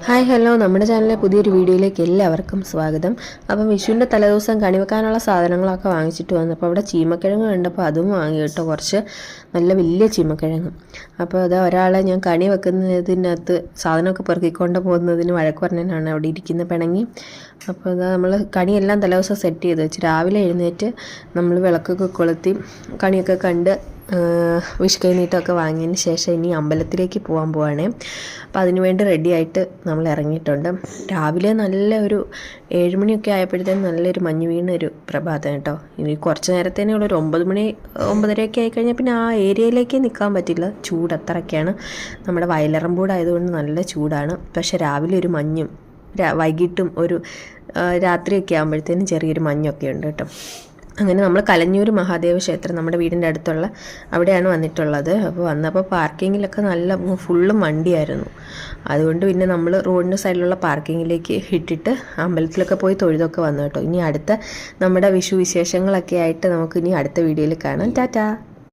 Hi hello, നമ്മുടെ ചാനലിലെ പുതിയൊരു വീഡിയോയിലേക്ക് എല്ലാവർക്കും സ്വാഗതം. അപ്പം വിഷുവിൻ്റെ തലേദിവസം കണി വെക്കാനുള്ള സാധനങ്ങളൊക്കെ വാങ്ങിച്ചിട്ട് വന്നു. അപ്പോൾ അവിടെ ചീമക്കിഴങ്ങ് കണ്ടപ്പോൾ അതും വാങ്ങി കേട്ടോ, കുറച്ച് നല്ല വലിയ ചീമക്കിഴങ്ങ്. അപ്പോൾ അത് ഒരാളെ ഞാൻ കണി വെക്കുന്നതിനകത്ത് സാധനമൊക്കെ പെറുക്കിക്കൊണ്ട് പോകുന്നതിന് വഴക്ക് പറഞ്ഞതിനാണ് അവിടെ ഇരിക്കുന്ന പിണങ്ങി. അപ്പോൾ അതാ നമ്മൾ കണിയെല്ലാം തലേദിവസം സെറ്റ് ചെയ്ത് വെച്ച് രാവിലെ എഴുന്നേറ്റ് നമ്മൾ വിളക്കൊക്കെ കൊളുത്തി കണിയൊക്കെ കണ്ട് വിഷുക്കൈ നീട്ടമൊക്കെ വാങ്ങിയതിന് ശേഷം ഇനി അമ്പലത്തിലേക്ക് പോവാണേ. അപ്പോൾ അതിന് വേണ്ടി റെഡിയായിട്ട് നമ്മൾ ഇറങ്ങിയിട്ടുണ്ട്. രാവിലെ നല്ല ഒരു 7 മണിയൊക്കെ ആയപ്പോഴത്തേക്കും നല്ലൊരു മഞ്ഞ് വീണൊരു പ്രഭാതം കേട്ടോ. ഇനി കുറച്ച് നേരത്തേനേ ഉള്ളൊരു 9 മണി 9:30 ആയിക്കഴിഞ്ഞാൽ പിന്നെ ആ ഏരിയയിലേക്ക് നിൽക്കാൻ പറ്റില്ല, ചൂട് അത്രയ്ക്കാണ്. നമ്മുടെ വയലിറമ്പൂടായതുകൊണ്ട് നല്ല ചൂടാണ്. പക്ഷെ രാവിലെ ഒരു മഞ്ഞും വൈകിട്ടും ഒരു രാത്രിയൊക്കെ ആകുമ്പോഴത്തേനും ചെറിയൊരു മഞ്ഞൊക്കെ ഉണ്ട് കേട്ടോ. അങ്ങനെ നമ്മൾ കലഞ്ഞൂർ മഹാദേവ ക്ഷേത്രം നമ്മുടെ വീടിൻ്റെ അടുത്തുള്ള അവിടെയാണ് വന്നിട്ടുള്ളത്. അപ്പോൾ വന്നപ്പോൾ പാർക്കിങ്ങിലൊക്കെ നല്ല ഫുള്ളും വണ്ടിയായിരുന്നു. അതുകൊണ്ട് പിന്നെ നമ്മൾ റോഡിൻ്റെ സൈഡിലുള്ള പാർക്കിങ്ങിലേക്ക് ഇട്ടിട്ട് അമ്പലത്തിലൊക്കെ പോയി തൊഴുതൊക്കെ വന്നു കേട്ടോ. ഇനി അടുത്ത നമ്മുടെ വിഷു വിശേഷങ്ങളൊക്കെ ആയിട്ട് നമുക്ക് ഇനി അടുത്ത വീഡിയോയിൽ കാണാം. ടാറ്റാ.